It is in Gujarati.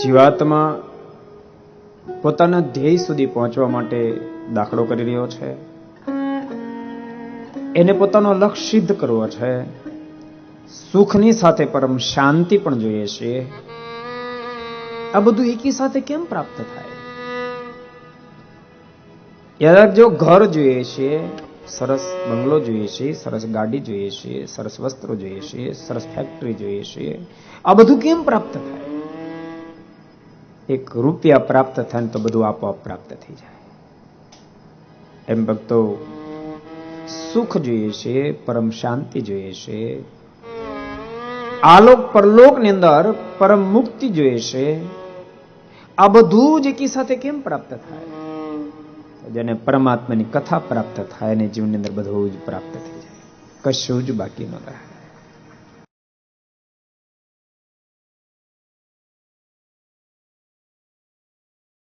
જીવાત્મા પોતાના ધ્યેય સુધી પહોંચવા માટે દાખલો કરી રહ્યો છે. એને પોતાનો લક્ષ્ય સિદ્ધ કરવો છે. સુખની સાથે પરમ શાંતિ પણ જોઈએ છે. આ બધું એકી સાથે કેમ પ્રાપ્ત થાય? યાદ જો ઘર જોઈએ છે, સરસ બંગલો જોઈએ છે, સરસ ગાડી જોઈએ છે, સરસ વસ્ત્રો જોઈએ છે, સરસ ફેક્ટરી જોઈએ છે, આ બધું કેમ પ્રાપ્ત થાય? એક રૂપિયા પ્રાપ્ત થાય ને તો બધું આપોઆપ પ્રાપ્ત થઈ જાય. એમ ભક્તો સુખ જોઈએ છે, પરમ શાંતિ જોઈએ છે, આલોક પરલોકની અંદર પરમ મુક્તિ જોઈએ છે. આ બધું જ એકી સાથે કેમ પ્રાપ્ત થાય? જેને પરમાત્માની કથા પ્રાપ્ત થાય ને જીવનની અંદર બધું જ પ્રાપ્ત થઈ જાય, કશું જ બાકી ન રહે.